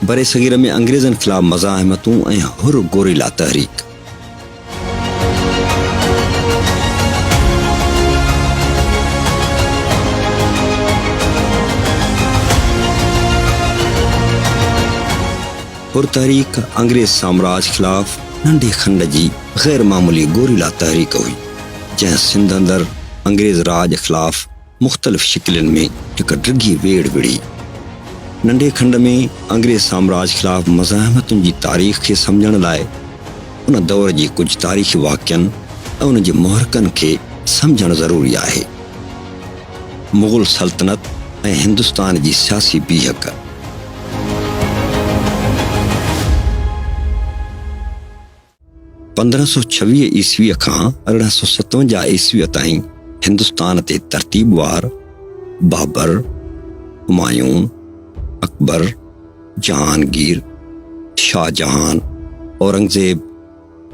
बरे सगीर में अंग्रेज़नि ख़िलाफ़ मज़ाहिमतूं ऐं हुर गोरिला तहरीक। हुर तहरीक अंग्रेज़ साम्राज्य ख़िलाफ़ नंढे खंड जी गैर मामूली गोरिला तहरीक हुई, जंहिं सिंध अंदरि अंग्रेज़ राज ख़िलाफ़ मुख़्तलिफ़ शिकिलनि में हिकु डिघी वेड़ विड़ी। नंढे खंड में अंग्रेज़ साम्राज्य ख़िलाफ़ मज़ाहिमतुनि जी तारीख़ खे सम्झण लाइ उन दौर जी कुझु तारीख़ी वाक़िअनि ऐं उन जे मुहरकनि खे सम्झणु ज़रूरी आहे। मुग़ल सल्तनत ऐं हिंदुस्तान जी सियासी बीहक। 1526 ईस्वीअ खां 1857 ईस्वीअ ताईं हिंदुस्तान ते तरतीबवार बाबर, हुमायूं, अकबर, जहांगीर, शाहजहां, औरंगज़ेब,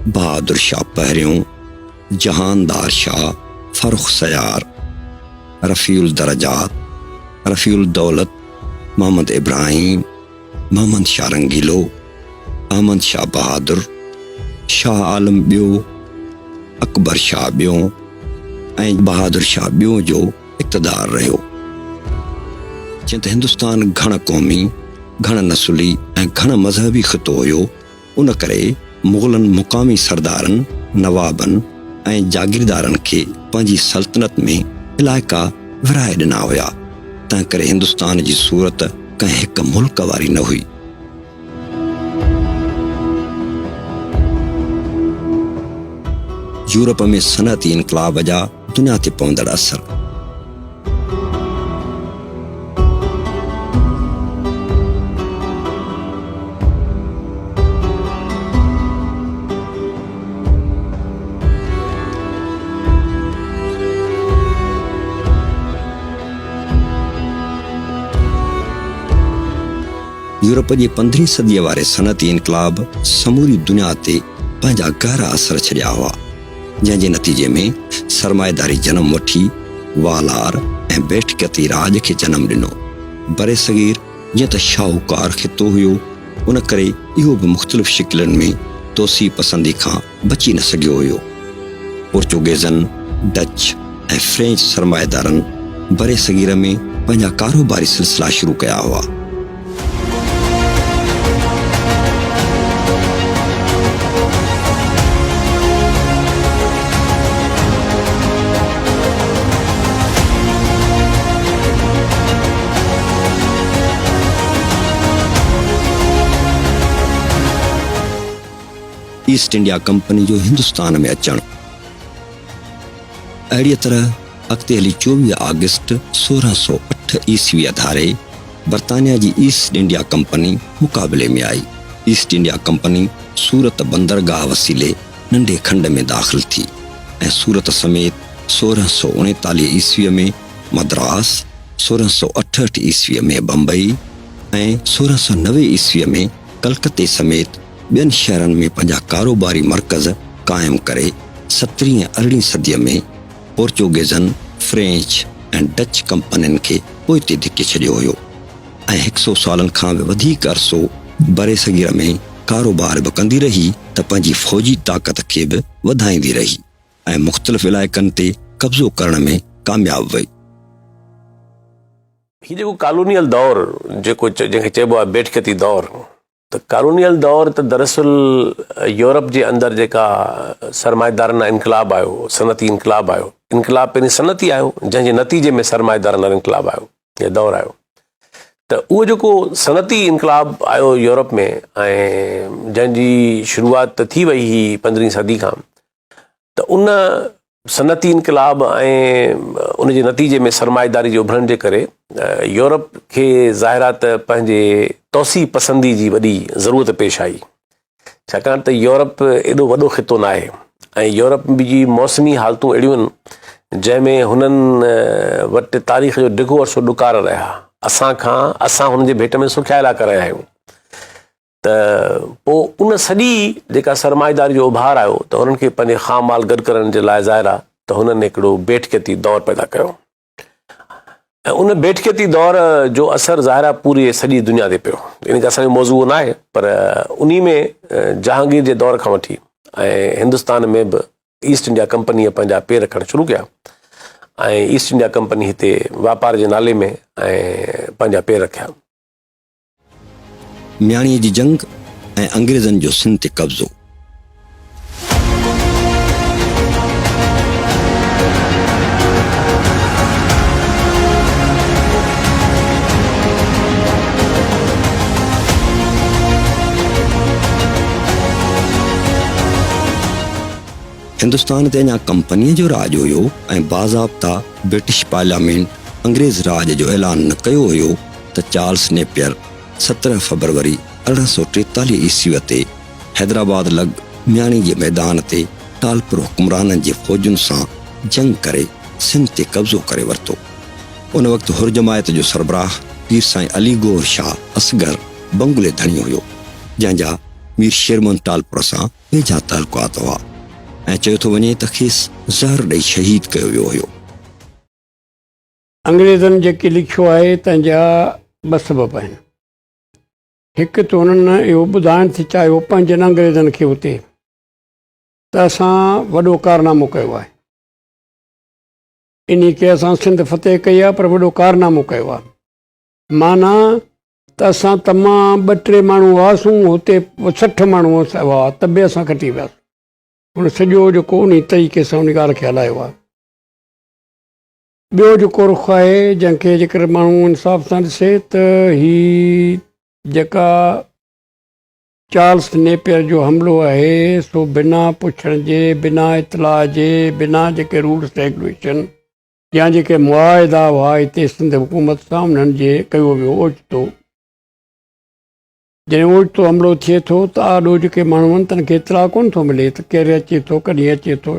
बहादुर शाह पहिरियों, जहानदार शाह, फर्रुख सयार, रफ़ीउल दरजात, रफ़ीउल दौलत, मोहम्मद इब्राहिम, मोहम्मद शाह रंगीलो, अहमद शाह बहादुर, शाह आलम ॿियों, अकबर शाह ॿियों ऐं बहादुर शाह ॿियों जो इक़्तिदार रहियो। जंहिं त हिंदुस्तान घण क़ौमी, घण नसुली ऐं घण मज़हबी ख़ितो हुयो, उन करे मुग़लनि मुक़ामी सरदारनि, नवाबनि ऐं जागीरदारनि खे पंहिंजी सल्तनत में इलाइक़ा विराए ॾिना हुया। तंहिं करे हिंदुस्तान जी सूरत कंहिं हिकु मुल्क वारी न हुई। यूरोप में सनअती इनक़लाब जा दुनिया ते पवंदड़ असर। यूरोप जी 15वीं सदीअ वारे सनअती इनक़लाब समूरी दुनिया ते पंहिंजा गहरा असर छॾिया हुआ, जंहिंजे नतीजे में सरमाएदारी जनम वठी वालार ऐं बेठकती राज खे जनम ॾिनो। बरे सगीर जीअं त शाहूकार ख़ितो हुयो, उन करे इहो बि मुख़्तलिफ़ शिकिलनि में तोसी पसंदी खां बची न सघियो हुयो। पुर्तगीज़नि, डच ऐं फ्रेंच सरमाएदारनि बरे सगीर में पंहिंजा कारोबारी सिलसिला शुरू कया हुआ। ईस्ट इंडिया कंपनी जो हिंदुस्तान में अचणु। अहिड़ीअ तरह अॻिते हली 24 अगस्त 1608 ईस्वी धारे बरतानिया जी ईस्ट इंडिया कंपनी मुक़ाबले में आई। ईस्ट इंडिया कंपनी सूरत बंदरगाह वसीले नंढे खंड में दाख़िल थी ऐं सूरत समेत 1639 ईस्वीअ में मद्रास, 1668 ईस्वीअ में बम्बई ऐं 1690 ईस्वीअ में कलकत्ते समेत ॿियनि शहरनि में पंहिंजा कारोबारी मर्कज़ क़ाइमु करे 17वीं 18वीं सदीअ में पोर्चुगीज़नि, फ्रेंच ऐं डच कंपनियुनि खे पोइते धिके छॾियो हुयो ऐं 100 सालनि खां बि वधीक अरसो बरे सगीर में कारोबार बि कंदी रही त पंहिंजी फ़ौजी ताक़त खे बि वधाईंदी रही ऐं मुख़्तलिफ़ इलाइक़नि ते कब्ज़ो करण में कामयाब वई। हीउ जेको कॉलोनियल दौर जेको जंहिंखे चइबो आहे बेठकती दौर, त कॉलोनियल दौर त दरअसल यूरोप जे अंदरि जेका सरमाएदाराना इनक़लाब आयो, सनअती इनक़लाब आयो, इनक़लाब पहिरीं सनअती आयो, जंहिंजे नतीजे में सरमाएदाराना इनक़लाब आयो या दौर आयो। त उहो जेको सनअती इनक़लाब आयो यूरोप में ऐं जंहिंजी शुरूआत थी वई हुई 15वीं सदी खां, त उन सनअती इनक़लाब ऐं उन जे नतीजे में सरमाएदारी जो उभरण जे करे यूरोप खे ज़ाहिरा त पंहिंजे तोसी पसंदी जी वॾी ज़रूरत पेश आई, छाकाणि त यूरोप एॾो वॾो ख़ितो न आहे ऐं यूरोप जी मौसमी हालतूं अहिड़ियूं आहिनि जंहिंमें हुननि वटि तारीख़ जो डिघो अरसो ॾुकार रहिया। असां हुन जे भेट में सुखिया इलाइक़ा रहिया आहियूं। त पोइ उन सॼी जेका सरमाएदारी जो उभार आयो त हुननि खे पंहिंजे ख़ाम माल गॾु करण जे लाइ ज़ाहिर आहे त हुननि हिकिड़ो बेठकती दौर पैदा कयो। उन बेठकती दौर जो असर ज़ाहिर आहे पूरी सॼी दुनिया ते पियो। इन करे असांजो मौज़ू न आहे, पर उन्ही में जहांगीर जे दौर खां वठी ऐं हिंदुस्तान में बि ईस्ट इंडिया कंपनीअ पंहिंजा पेर रखणु शुरू कया ऐं ईस्ट इंडिया कंपनी हिते वापार जे नाले में ऐं पंहिंजा पेर रखिया। म्याणीअ जी जंग ऐं अंग्रेज़नि जो सिंध ते कब्ज़ो। हिंदुस्तान ते अञा कंपनीअ जो राज हुयो ऐं बाज़ाब्ता ब्रिटिश पार्लियामेंट अंग्रेज़ राज जो ऐलान न कयो हुयो त चार्ल्स नेपियर 17 फरवरी 1843 ईस्वीअ ते हैदराबाद लॻ म्याणी जे मैदान ते टालपुर हुक्मराननि जे फ़ौजुनि सां जंग करे सिंध ते कब्ज़ो करे वरितो। उन वक़्तु हुर जमायत जो सरबराह पीर साईं अली गौहर शाह असगर बंगुले धणी हुयो, जंहिंजा मीर शेरमन टालपुर सां वेझा तालुकात हुआ ऐं चयो थो वञे त खेसि ज़हर ॾेई शहीद कयो वियो हुयो। अंग्रेज़नि जेके लिखियो आहे तंहिंजा ॿ सबब आहिनि। हिकु त हुननि इहो ॿुधाइण थी चाहियो पंहिंजनि अंग्रेज़नि खे हुते त असां वॾो कारनामो कयो आहे, इन खे असां सिंध फ़तेह कई आहे, पर वॾो कारनामो कयो आहे। माना त असां तमामु 2-3 माण्हू हुआसीं, हुते 60 माण्हू हुआ त बि असां खटी वियासीं। हुन सॼो जेको उन तरीक़े सां उन ॻाल्हि खे हलायो आहे। ॿियो जेको रुख आहे जंहिंखे जेकर माण्हू इंसाफ़ सां ॾिसे त ही जेका चार्ल्स नेपियर जो हमिलो आहे सो बिना पुछण जे, बिना इतलाह जे, बिना जेके रूल्स रेगुलेशन या जेके मुआहिदा हुआ हिते सिंध हुकूमत सां उन्हनि जे कयो वियो ओचितो। जॾहिं ओचितो हमिलो थिए थो त आॾो जेके माण्हू आहिनि तन खे इतलाह कोन थो मिले त केरु अचे थो, कॾहिं अचे थो।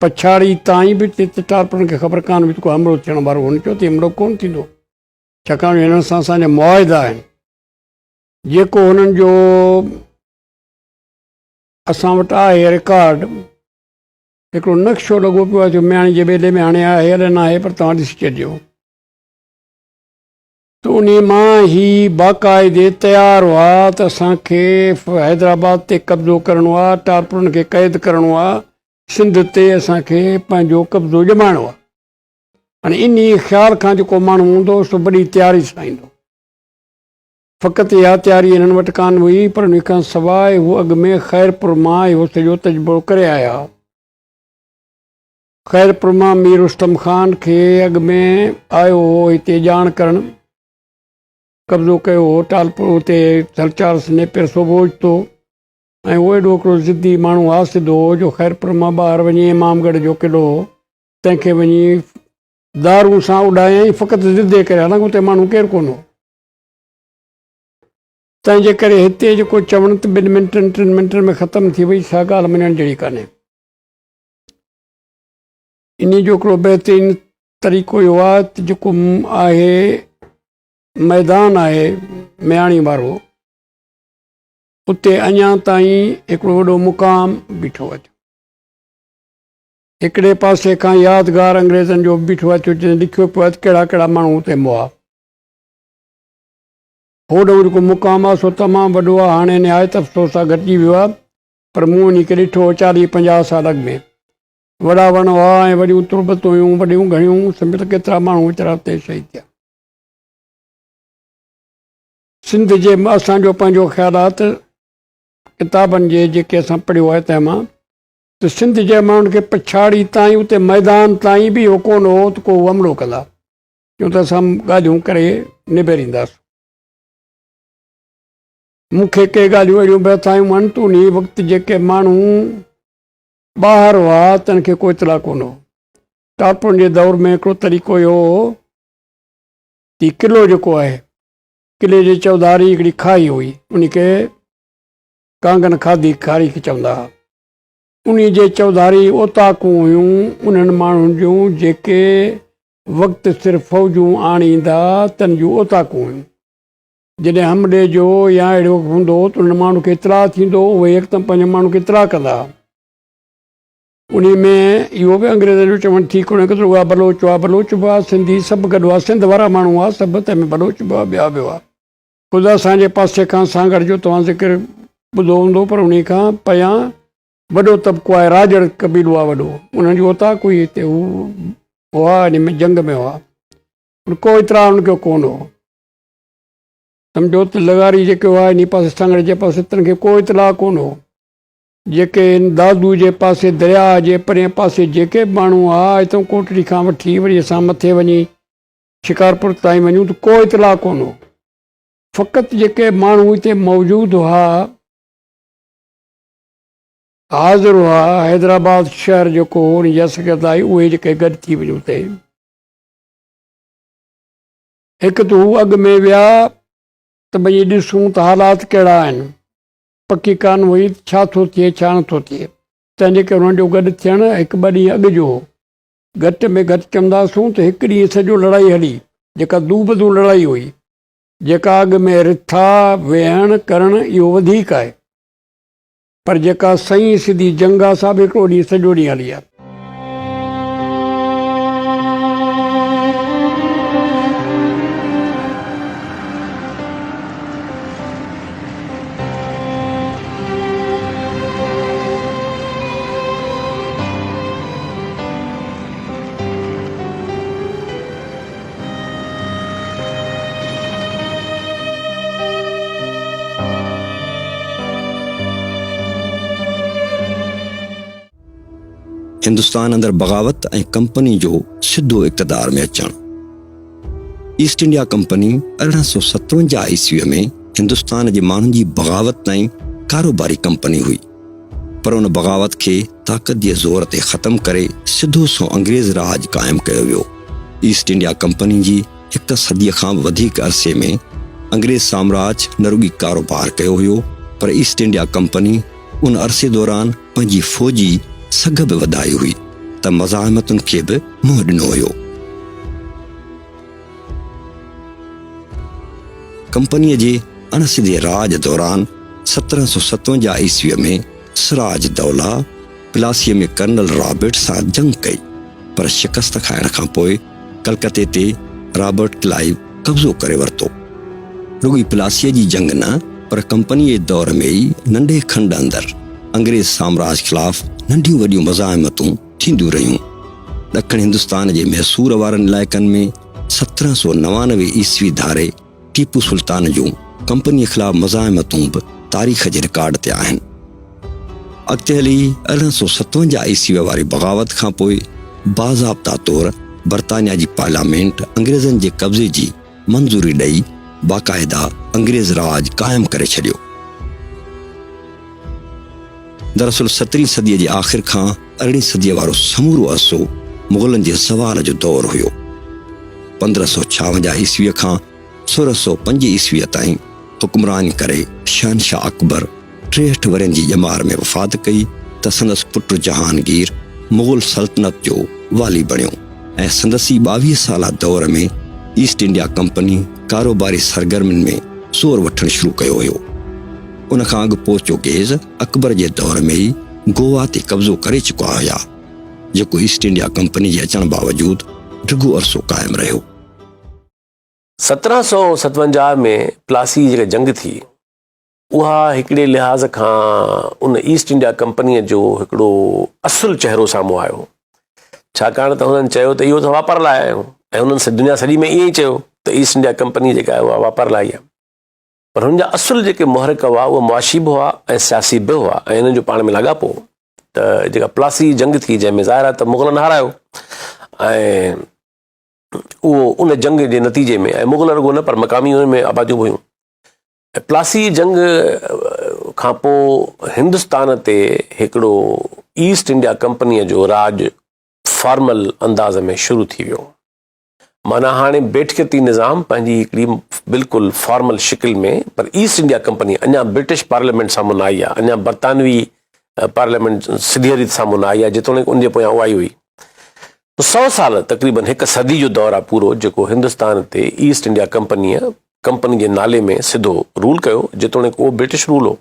पछाड़ी ताईं बि टालपुरनि खे ख़बर कान हुई त को हमिलो थियण वारो। हुन चयो त हमिलो कोन थींदो, छाकाणि हिननि सां असांजा मुआहिदा आहिनि। जेको हुननि जो असां वटि आहे रिकॉर्ड, हिकिड़ो नक्शो लॻो पियो आहे जो म्याणी जे ॿेले में हाणे आहे हल न आहे, पर तव्हां ॾिसी छॾियो त उन मां ई बाक़ाइदे तयारु हुआ त असांखे हैदराबाद ते कब्ज़ो करिणो आहे, टालपुरनि खे क़ैद करिणो आहे, सिंध ते असांखे पंहिंजो कब्ज़ो ॼमाइणो आहे। हाणे इन ख़्याल खां जेको माण्हू हूंदो सो वॾी तयारी सां ईंदो। फ़क़ति इहा तयारी हिननि वटि कान हुई, पर उन खां सवाइ हू अॻु में ख़ैरपुर मां इहो सॼो तजुर्बो करे आया। ख़ैरपुर मां मीर रुस्तम ख़ान खे अॻु में आयो हो हिते ॼाण करणु, कब्ज़ो कयो हो टालपुर हुते चार्ल्स नेपियर सोभो ओचितो। ऐं उहो एॾो हिकिड़ो ज़िद्दी माण्हू हासिदो हो जो ख़ैरपुर मां ॿाहिरि वञी इमामगढ़ जो क़िलो हो तंहिंखे वञी दारू सां उॾायईं, फ़क़ति ज़िदे करे, हालांकि हुते माण्हू केरु कोन हो। तंहिंजे करे हिते जेको चवणु त 2 मिंटनि 3 मिंटनि में ख़तमु थी वई, सा ॻाल्हि मञण जहिड़ी कान्हे। इन जो हिकिड़ो बहितरीनु तरीक़ो इहो आहे त जेको आहे मैदान आहे म्याणी वारो, उते अञा ताईं हिकिड़ो वॾो मुक़ाम बीठो आहे। हिकिड़े पासे खां यादगार अंग्रेज़नि जो बीठो आहे, जंहिं लिखियो पियो आहे त कहिड़ा कहिड़ा माण्हू हुते मुआ। होॾो जेको मुक़ाम आहे सो तमामु वॾो आहे, हाणे निहायत अफ़सोस आहे घटिजी वियो आहे, पर मूं उन खे ॾिठो 40-50 साल अॻु में। वॾा वण हुआ ऐं वॾियूं तुरबतूं हुयूं, वॾियूं घणियूं, सम्झो त केतिरा माण्हू वीचारा हुते शहीद थिया। सिंध जे असांजो पंहिंजो ख़्यालात किताबनि जे जेके असां पढ़ियो आहे तंहिंमां त सिंध जे माण्हुनि खे पछाड़ी ताईं उते मैदान ताईं बि इहो कोन हो त को हमिलो कंदा, छो त असां ॻाल्हियूं करे निबेरींदासीं। मूंखे के ॻाल्हियूं अहिड़ियूं बि थायूं आहिनि त उन वक़्तु जेके माण्हू ॿाहिरि हुआ तन खे को इतलाह कोन हो। टालपुरनि जे दौर में हिकिड़ो तरीक़ो इहो हो कि क़िलो जेको आहे, क़िले जे चौधारी हिकिड़ी खाई हुई, उन खे कांगन खाधी खारी खे चवंदा हुआ। उन जे चौधारी ओताकूं हुयूं उन्हनि माण्हुनि जूं जेके वक़्तु सिर्फ़ु फ़ौजूं आणींदा तन जूं ओताकूं हुयूं। जॾहिं हमले जो या अहिड़ो हूंदो त उन माण्हू खे इतलाह थींदो, उहे हिकदमि पंहिंजे माण्हू खे इतलाह कंदा। उन में इहो बि अंग्रेज़नि जो चवणु ठीकु कोन्हे केतिरो उहा बलोच हुआ, बलोच बि आहे, सिंधी सभु गॾु हुआ, सिंध वारा माण्हू हुआ सभु, तंहिंमें बलोच बि हुआ, ॿिया बि हुआ। ख़ुदि असांजे पासे खां सांगड़ जो तव्हां ज़िक्र ॿुधो हूंदो, पर उन खां परियां वॾो तबिको आहे, राजड़ कबीलो आहे वॾो, उन्हनि जो उता कोई हिते हू हुआ, इन में जंग में हुआ, को इतरा उनखे कोन हो। सम्झो त लगारी जेके हुआ इन पासे सांगड़ जे पासे तन खे को इतला कोन हो। जेके दादू जे पासे दरिया जे परे पासे जेके माण्हू हुआ, हितां कोटड़ी खां वठी वरी असां मथे वञी शिकारपुर ताईं वञूं त को इतला कोन हो। फ़क़ति जेके माण्हू हिते मौजूदु हुआ, हाज़िर हुआ, हैदराबाद शहर जेको हो उन जी असकियत आई, उहे जेके गॾु थी वञूं हुते। हिकु त हू अॻु में विया त भई ॾिसूं त हालात कहिड़ा आहिनि, पकी कान हुई छा थो थिए छा नथो थिए, तंहिंजे करे हुननि जो गॾु थियणु हिकु ॿ ॾींहं अॻु जो हो। घटि में घटि चवंदासूं त हिकु ॾींहुं सॼो लड़ाई हली, जेका दूबदू लड़ाई हुई, जेका अॻु में रिथा वेहण करणु इहो वधीक आहे, पर जेका सही सिधी जंग आहे सा बि हिकिड़ो ॾींहुं सॼो ॾींहुं हली आहे। हिंदुस्तान अंदरि बग़ावत ऐं कंपनी जो सिधो इक़्तिदार में अचणु। ईस्ट इंडिया कंपनी 1857 ईस्वीअ में हिंदुस्तान जे माण्हुनि जी बग़ावत ऐं कारोबारी कंपनी हुई, पर उन बग़ावत खे ताक़त जे ज़ोर ते ख़तमु करे सिधो सो अंग्रेज़ राज क़ाइमु कयो वियो। ईस्ट इंडिया कंपनी जी हिकु सदीअ खां वधीक अरसे में अंग्रेज़ साम्राज न रुॻी कारोबार कयो हुयो, पर ईस्ट इंडिया कंपनी उन अरसे दौरान पंहिंजी फ़ौजी सघ बि वधाई हुई त मज़ाहिमतुनि खे बि मुंहुं ॾिनो हुयो। कंपनीअ जे अणसिधे राज दौरान 1757 ईस्वीअ में सिराज दौला प्लासीअ में कर्नल रॉबर्ट सां जंग कई, पर शिकस्त खाइण खां पोइ कलकते ते रॉबर्ट क्लाइव कब्ज़ो करे वरितो। रुॻी प्लासीअ जी जंग न, पर कंपनीअ जे दौर में ई नंढे खंड अंदरि अंग्रेज़ साम्राज ख़िलाफ़ नंढियूं वॾियूं मज़ाहिमतूं थींदियूं रहियूं। ॾखण हिंदुस्तान जे मैसूर वारनि इलाइक़नि में 1799 ईस्वी धारे टीपू सुल्तान जूं कंपनीअ ख़िलाफ़ मज़ाहिमतूं बि तारीख़ जे रिकॉर्ड ते आहिनि। अॻिते हली 1857 ईस्वीअ वारी बग़ावत खां पोइ बाज़ाब्ता तौरु बर्तानिया जी पार्लियामेंट अंग्रेज़नि जे कब्ज़े जी मंज़ूरी ॾेई बाक़ाइदा अंग्रेज़ राज क़ाइमु करे छॾियो। दरअसल 17वीं सदीअ जे आख़िर खां 18वीं सदीअ वारो समूरो अरसो मुग़लनि जे ज़वाल जो दौर हुयो। 1556 ईस्वीअ खां 1605 ईस्वीअ ताईं हुक्मरानी करे शहनशाह अकबर 63 वरनि जी ॼमार में वफ़ात कई त संदसि पुटु जहांगीर मुग़ल सल्तनत जो वाली बणियो ऐं संदसि 22 साला दौर में ईस्ट इंडिया कंपनी कारोबारी सरगर्मियुनि में ज़ोर वठणु शुरू कयो हुयो। उन खां अॻु पोर्चुगेज़ अकबर जे दौर में ई गोवा ते कब्ज़ो करे चुका हुया, जेको ईस्ट इंडिया कंपनी जे अचण बावजूदि ढिघो अरसो क़ाइमु रहियो। 1757 में प्लासी जी जेका जंग थी, उहा हिकिड़े लिहाज़ खां उन ईस्ट इंडिया कंपनीअ जो हिकिड़ो असुलु चहिरो साम्हूं आयो, छाकाणि त हुननि चयो त इहो त वापार लाइ आहियूं, ऐं हुननि दुनिया सॼी में ईअं ई चयो त ईस्ट इंडिया कंपनी जेका आहे उहा वापार लाइ आहे। पर हुन जा असुल जेके मुहरिक हुआ उहे मुआशी बि हुआ ऐं सियासी बि हुआ, ऐं हिननि जो पाण में लाॻापो त जेका प्लासी जंग थी, जंहिंमें ज़ाहिर आहे त मुग़लनि हारायो, ऐं उहो उन जंग जे नतीजे में, ऐं मुग़ल रुॻो न पर मक़ामी हुन में आबादियूं हुयूं। प्लासी जंग खां पोइ हिंदुस्तान ते हिकिड़ो ईस्ट इंडिया कंपनीअ जो राज फॉर्मल अंदाज़ में शुरू थी वियो। माना हाणे बेठकती निज़ाम पंहिंजी हिकिड़ी बिल्कुलु फॉर्मल शिकिल में, पर ईस्ट इंडिया कंपनी अञा ब्रिटिश पार्लियामेंट साम्हूं न आई आहे, अञा बरतानवी पार्लियामेंट सिधी रीति साम्हूं न आई आहे, जेतोणीकि उनजे पोयां उहा आई हुई। 100 साल तक़रीबन हिकु सदी जो दौरु आहे पूरो, जेको हिंदुस्तान ते ईस्ट इंडिया कंपनी जे नाले में सिधो रूल कयो, जेतोणीकि उहो ब्रिटिश रूल हो।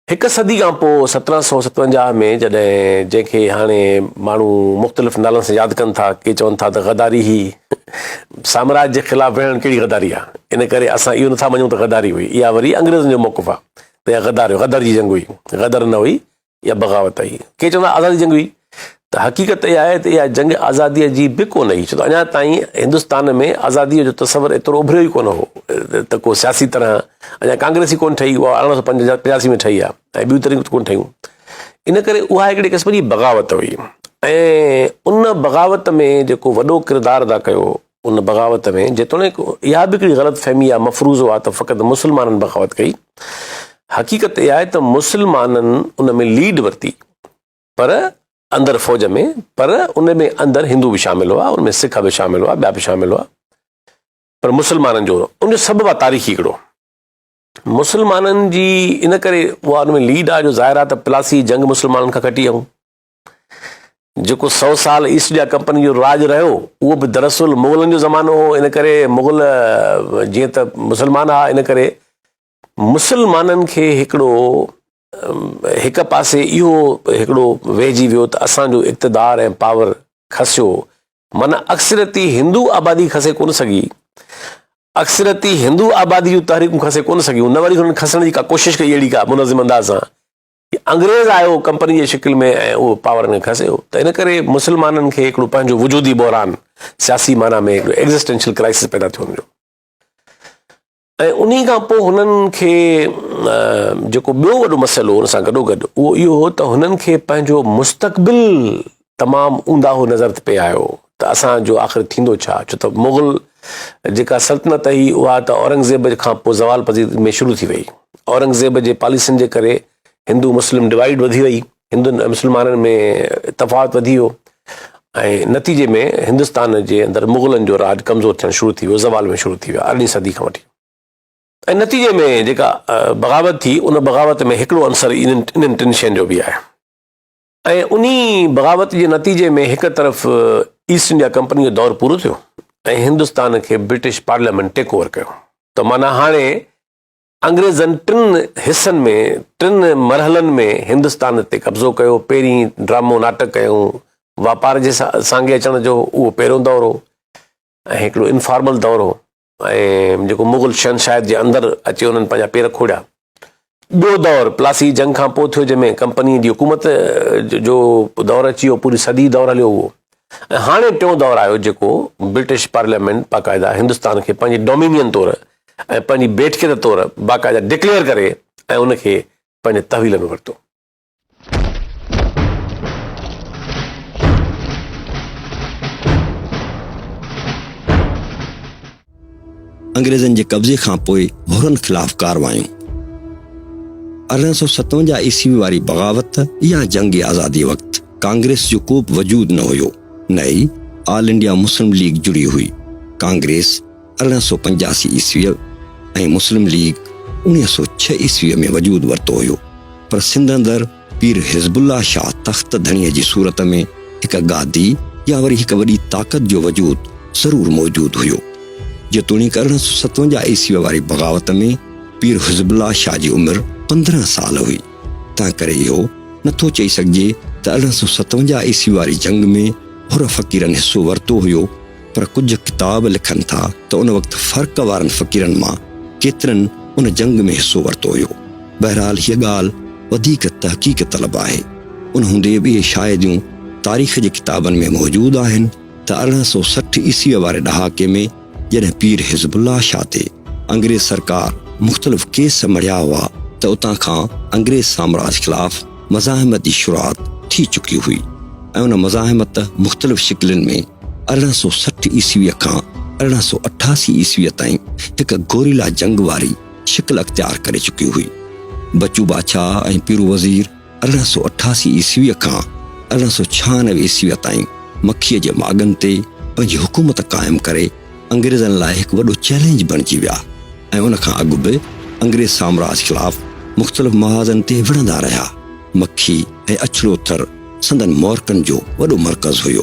हिकु सदी खां पोइ 1757 में जॾहिं जंहिंखे हाणे माण्हू मुख़्तलिफ़ नालनि सां यादि कनि था, के चवनि था त गदारी ही साम्राज्य जे ख़िलाफ़ु विढ़णु कहिड़ी गदारी आहे, इन करे असां इहो नथा मञूं त गदारी हुई। इहा वरी अंग्रेज़नि जो मौक़िफ़ आहे त इहा गदर जी जंग हुई, गदर न हुई, इहा बग़ावत हुई। के चवंदा आज़ादी जंग हुई, त हक़ीक़त इहा आहे त इहा जंग आज़ादीअ जी बि कोन हुई, छो त अञा ताईं हिंदुस्तान में आज़ादीअ जो तसवुरु एतिरो उभरियो ई कोन हो त को सियासी तरह अञा कांग्रेस ई कोन ठही, उहा 1885 में ठही आहे, ऐं ॿियूं तरीक़ूं कोन ठहियूं। इन करे उहा हिकिड़े क़िस्म जी बग़ावत हुई, ऐं उन बग़ावत में जेको वॾो किरदारु अदा कयो, उन बग़ावत में जेतोणीकि इहा बि हिकिड़ी ग़लति फ़हमी आहे, मफ़रूज़ो आहे त फ़क़ति मुस्लमाननि बग़ावत कई। हक़ीक़त इहा आहे त मुस्लमाननि उन में लीड वरिती, पर अंदरि फ़ौज में, पर उन में अंदरि हिंदू बि शामिल हुआ, उनमें सिख बि शामिल हुआ, ॿिया बि शामिल हुआ, पर मुस्लमाननि जो उनजो सबबु आहे तारीख़ी हिकिड़ो मुस्लमाननि जी। इन करे उहा उन में लीड आहे, जो ज़ाहिर आहे त प्लासी जंग मुस्लमाननि खां कटी आऊं। जेको 100 साल ईस्ट इंडिया कंपनी जो राज रहियो, उहो बि दरअसल मुग़लनि जो ज़मानो हो। इन करे मुग़ल जीअं त मुस्लमान आहे, इन करे मुस्लमाननि खे हिकिड़ो हिकु पासे इहो हिकिड़ो वेहिजी वियो त असांजो इक़्तिदार ऐं पावर खसियो, माना अक्सरती हिंदू आबादी खसे कोन सघी, अक्सरती हिंदू आबादी जूं तहरीकूं खसे कोन सघियूं, न वरी हुननि खसण जी का कोशिशि कई अहिड़ी का मुनज़िम अंदाज़ सां। अंग्रेज़ आयो कंपनी जे शिकिल में ऐं उहो पावर में खसियो, त इन करे मुस्लमाननि खे हिकिड़ो पंहिंजो वजूदी बहरान, सियासी माना में हिकिड़ो एग्ज़िस्टेंशियल क्राइसिस पैदा थियो हुनजो। ऐं उन खां पोइ हुननि खे जेको ॿियो वॾो मसइलो हुन सां गॾोगॾु उहो इहो हो त हुननि खे पंहिंजो मुस्तक़बिल तमामु ऊंदाहो नज़र पे आयो त असांजो आख़िर थींदो छा, छो त मुग़ल जेका सल्तनत हुई उहा त औरंगज़ेब खां पोइ ज़वाल पज़ीर में शुरू थी वई। औरंगज़ेब जे पॉलिसियुनि जे करे हिंदू मुस्लिम डिवाइड वधी वई, हिंदुनि मुस्लमाननि में तफ़ावत वधी वियो, ऐं नतीजे में हिंदुस्तान जे अंदरि मुग़लनि जो राज कमज़ोर थियणु शुरू थी वियो, ज़वाल में शुरू थी वियो 18वीं सदी खां वठी। ऐं नतीजे में जेका बग़ावत थी, उन बग़ावत में हिकिड़ो अंसर इन्हनि टिनि शयुनि जो बि आहे। ऐं उन्ही बग़ावत जे नतीजे में हिकु तरफ़ ईस्ट इंडिया कंपनी जो दौरु पूरो थियो ऐं हिंदुस्तान खे ब्रिटिश पार्लियामेंट टेक ओवर कयो। त माना हाणे अंग्रेज़नि 3 हिसनि में, 3 मरहलनि में हिंदुस्तान ते कब्ज़ो कयो। पहिरीं ड्रामो नाटक कयूं, वापार जे सांगे अचण जो उहो पहिरियों दौरु हो, ऐं हिकिड़ो इनफॉर्मल दौरु हो, ऐं जेको मुग़ल शहनशाह जे अंदरि अची उन्हनि पंहिंजा पेर खोड़िया। ॿियो दौरु प्लासी जंग खां पोइ थियो, जंहिंमें कंपनी जी हुकूमत जो दौरु अची वियो, पूरी सदी दौरु हलियो उहो। ऐं हाणे टियों दौरु आयो जेको ब्रिटिश पार्लियामेंट बाक़ाइदा हिंदुस्तान खे पंहिंजी डोमिनियन तौरु ऐं पंहिंजी बेठियत तौरु बाक़ाइदा डिक्लेयर करे ऐं उनखे पंहिंजे तहवील में वरितो। अंग्रेज़नि जे कब्ज़े खां पोइ होरनि ख़िलाफ़ कारवायूं। 1857 ईस्वी वारी बग़ावत या जंग आज़ादी वक़्तु कांग्रेस जो को बि वजूद न हुयो, न ई ऑल इंडिया मुस्लिम लीग जुड़ी हुई। कांग्रेस 1885 ईस्वी ऐं मुस्लिम लीग 1906 ईस्वी में वजूद वरितो हुयो, पर सिंध अंदरि पीर हिज़्बुल्लाह शाह तख़्त धणीअ जी सूरत में हिकु गादी या वरी हिकु वॾी ताक़त जो वजूद ज़रूर मौजूद हुयो। जेतोणीकि 1857 ईस्वी वारी बग़ावत में पीर हिज़्बुल्लाह शाह जी उमिरि 15 साल हुई। तंहिं करे इहो नथो चई सघिजे त 1857 ईस्वी वारी जंग में हुर फ़क़ीरनि हिसो वरितो हुयो, पर कुझु किताब लिखनि था त उन वक़्तु फ़र्क़ वारनि फ़क़ीरनि मां केतिरनि उन जंग में हिसो वरितो हुयो। बहरहाल हीअ ॻाल्हि वधीक तहक़ीक़ तलब आहे। उन हूंदे बि इहे शायदियूं तारीख़ जे किताबनि में मौजूद आहिनि त 1860 ईस्वी वारे ॾहाके में जॾहिं पीर हिज़्बुल्लाह शाह ते अंग्रेज़ सरकार मुख़्तलिफ़ केस मढ़िया हुआ त उतां खां अंग्रेज़ साम्राज्य ख़िलाफ़ मज़ाहिमत जी शुरूआत थी चुकी हुई, ऐं उन मज़ाहिमत मुख़्तलिफ़ शिकिलुनि में 1860 ईस्वीअ खां 1888 ईस्वीअ ताईं हिकु गोरिला जंग वारी शिकिल अख़्तियार करे चुकी हुई। बच्चू बादशाह ऐं पीरू वज़ीर 1888 ईस्वीअ खां 1896 ईस्वीअ ताईं मखीअ जे माॻनि ते पंहिंजी हुकूमत क़ाइमु करे अंग्रेज़नि लाइ हिकु वॾो चैलेंज बणिजी विया, ऐं उन खां अॻु बि अंग्रेज़ साम्राज्य ख़िलाफ़ मुख़्तलिफ़ महाज़नि ते विढ़ंदा रहिया। मखी ऐं अछड़ोथर संदन मौरकनि जो वॾो मर्कज़ हुयो।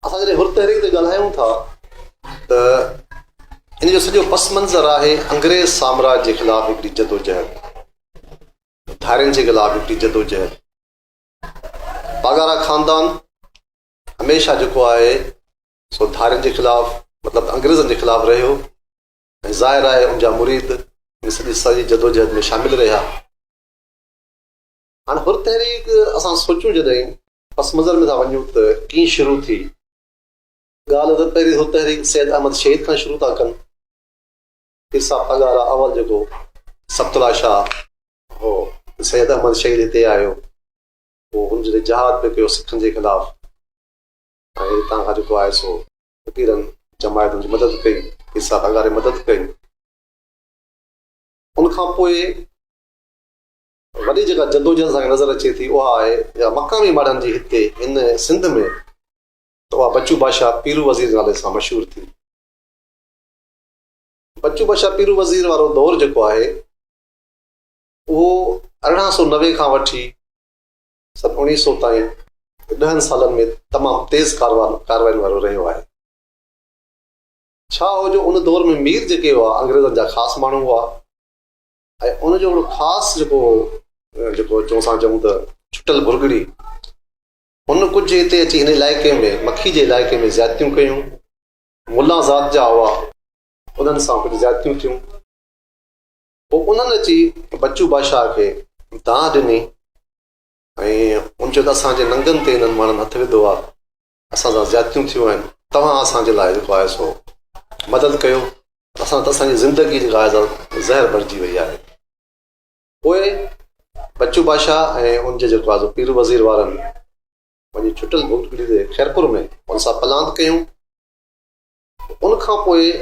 असां जॾहिं हुर तहरीक ते ॻाल्हायूं था त इन जो सॼो पस मंज़र आहे अंग्रेज़ साम्राज्य जे ख़िलाफ़ हिकिड़ी जदोजहद। धारियुनि जे ख़िलाफ़ हिकिड़ी जदोजहद। बागारा ख़ानदान हमेशह जेको आहे सो धारियुनि जे ख़िलाफ़ मतिलबु अंग्रेज़नि जे ख़िलाफ़ रहियो ऐं ज़ाहिर आहे उनजा मुरीद इन सॼी जदोजहद में शामिल रहिया। हाणे हुर तहरीक असां सोचूं जॾहिं पस मंज़र में था वञूं त कीअं शुरू थी। ॻाल्हि त पहिरीं हुर तहरीक सैयद अहमद शहीद खां शुरू था कनि। पीर साहब पगारा अवल जेको सब्तुल्ला शाह हो सैयद अहमद शहीद हिते आयो, पोइ हुन जॾहिं जहाद पियो कयो सिखनि जे ख़िलाफ़ ऐं हितां खां जेको आहे सो फ़क़ीरनि जमायतुनि जी मदद कई, पीर साहब पगारे मदद कई। उनखां पोइ वॾी जेका जदोजहद असांखे नज़र अचे थी उहा आहे या मक़ामी माण्हुनि जी हिते हिन सिंध में त उहा बच्चू बादशाह पीरू वज़ीर नाले सां मशहूरु थी। बच्चू बादशाह पीरू वज़ीर वारो दौरु जेको आहे उहो 1890 खां वठी 1900 ताईं 10 सालनि में तमामु तेज़ कारवाइनि वारो रहियो आहे। छा हो जो उन दौर में मीर जेके हुआ अंग्रेज़नि जा ख़ासि माण्हू हुआ ऐं उनजो हिकिड़ो ख़ासि जेको चऊं त छुटल भुरगड़ी हुन कुझु हिते अची हिन इलाइक़े में मखी जे इलाइक़े में ज़्यादतियूं कयूं। मुल्ला ज़ात जा हुआ, उन्हनि सां कुझु ज़्यादतियूं थियूं। पोइ उन्हनि अची बच्चू बादशाह खे दांह ॾिनी ऐं उन चयो त असांजे नंगनि ते हिननि माण्हुनि हथु विधो आहे, असां सां ज़्यादतियूं थियूं आहिनि, तव्हां असांजे लाइ जेको आहे सो मदद कयो, असां त असांजी ज़िंदगी जेका आहे ज़हर भरिजी वई आहे। पोइ बच्चू बादशाह ऐं उनजे जेको आहे पीर वज़ीर वारनि वञी छुटल भुरगड़ी ते खैरपुर में उन सां पलांत कयूं। उनखां पोइ